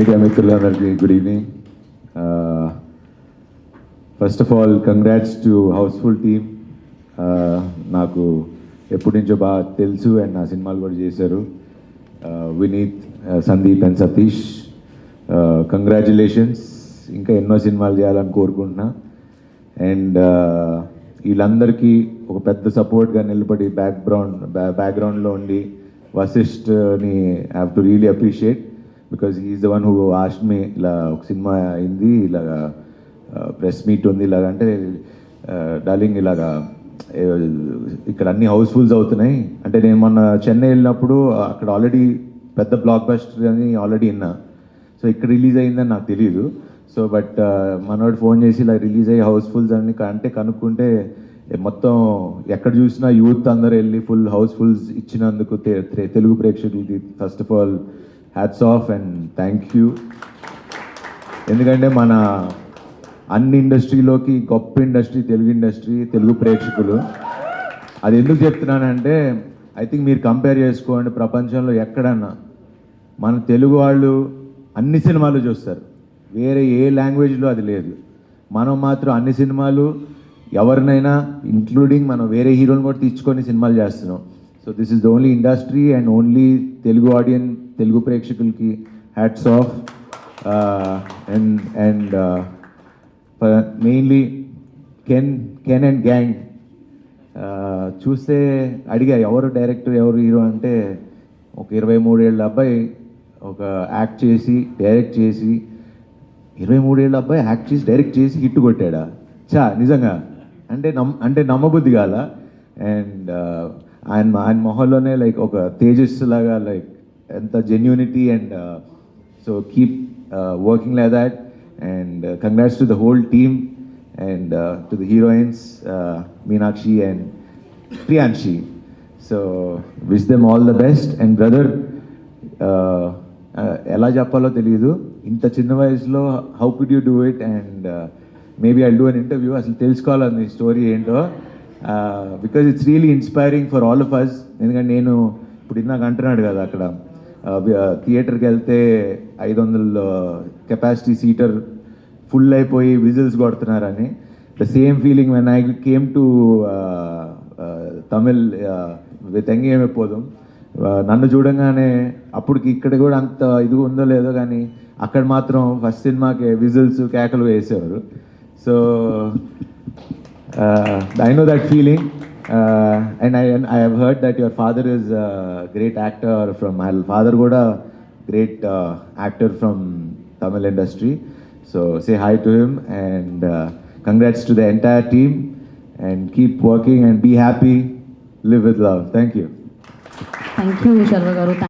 Media మిత్రులందరికీ good evening. First of all congrats to Housefull team. నాకు ఎప్పటి నుంచో బాగా తెలుసు అండ్ నా సినిమాలు కూడా చేశారు. Vineeth, Sandeep and Satish, congratulations. ఇంకా ఎన్నో సినిమాలు చేయాలని కోరుకుంటున్నా. అండ్ వీళ్ళందరికీ ఒక పెద్ద సపోర్ట్గా నిలబడి బ్యాక్గ్రౌండ్లో ఉండి వశిష్ఠ్ని have to really appreciate because he's the one who asked me, ఇలా ఒక సినిమా అయింది, ఇలాగా ప్రెస్ మీట్ ఉంది, ఇలాగ అంటే డార్లింగ్ ఇలాగా ఇక్కడ అన్ని హౌస్ఫుల్స్ అవుతున్నాయి అంటే, నేను మొన్న చెన్నై వెళ్ళినప్పుడు అక్కడ ఆల్రెడీ పెద్ద బ్లాక్ బస్టర్ అని ఆల్రెడీ విన్నా. సో ఇక్కడ రిలీజ్ అయిందని నాకు తెలియదు. సో బట్ మనోడు ఫోన్ చేసి ఇలా రిలీజ్ అయ్యి హౌస్ఫుల్స్ అని అంటే కనుక్కుంటే మొత్తం ఎక్కడ చూసినా యూత్ అందరూ వెళ్ళి ఫుల్ హౌస్ఫుల్స్ ఇచ్చినందుకు తెలుగు ప్రేక్షకులకి first of all hats off and thank you. ఎందుకంటే మన అన్ని ఇండస్ట్రీలోకి గొప్ప ఇండస్ట్రీ తెలుగు ఇండస్ట్రీ, తెలుగు ప్రేక్షకులు. అది ఎందుకు చెప్తున్నానంటే ఐ థింక్ మీరు కంపేర్ చేసుకోండి, ప్రపంచంలో ఎక్కడన్నా మన తెలుగు వాళ్ళు అన్ని సినిమాలు చూస్తారు, వేరే ఏ లాంగ్వేజ్లో అది లేదు. మనం మాత్రం అన్ని సినిమాలు ఎవరినైనా ఇంక్లూడింగ్ మనం వేరే హీరోని కూడా తెచ్చుకొని సినిమాలు చేస్తున్నాం. So this is the only industry and only Telugu audience, Telugu ప్రేక్షకులకి hats off. And mainly Ken and gang చూస్తే అడిగా ఎవరు డైరెక్టర్ ఎవరు హీరో అంటే, ఒక 23 ఏళ్ళ అబ్బాయి ఒక యాక్ట్ చేసి డైరెక్ట్ చేసి 23 ఏళ్ళ అబ్బాయి యాక్ట్ చేసి డైరెక్ట్ చేసి హిట్ కొట్టాడా? నిజంగా అంటే నమ్మబుద్ధి కాల. అండ్ ఆయన మొహంలోనే లైక్ ఒక తేజస్ లాగా, లైక్ ఎంత genuinity. And so keep working like that. And congrats to the whole team and to the heroines Meenakshi and Priyankshi. So wish them all the best. And brother, ఎలా చెప్పాలో తెలియదు, ఇంత చిన్న వయసులో how could you do it? And maybe I do an interview, అసలు తెలుసుకోవాలని story ఏంటో, because it's really inspiring for all of us. ఎందుకంటే నేను ఇప్పుడు ఇందాక అంటున్నాడు కదా, అక్కడ థియేటర్కి వెళ్తే 500 కెపాసిటీ సీటర్ ఫుల్ అయిపోయి విజిల్స్ కొడుతున్నారని. The same feeling when I came to Tamil with ఎంగేమే పోదుం. నన్ను చూడంగానే అప్పటికి ఇక్కడ కూడా అంత ఇది ఉందో లేదో కానీ అక్కడ మాత్రం ఫస్ట్ సినిమాకి విజిల్స్ కేకలు వేసేవారు. So I know that feeling. And I have heard that your father is a great actor from, my father kuda great actor from Tamil industry. So say hi to him and congrats to the entire team and keep working and be happy, live with love. Thank you. Thank you, Sharva garu.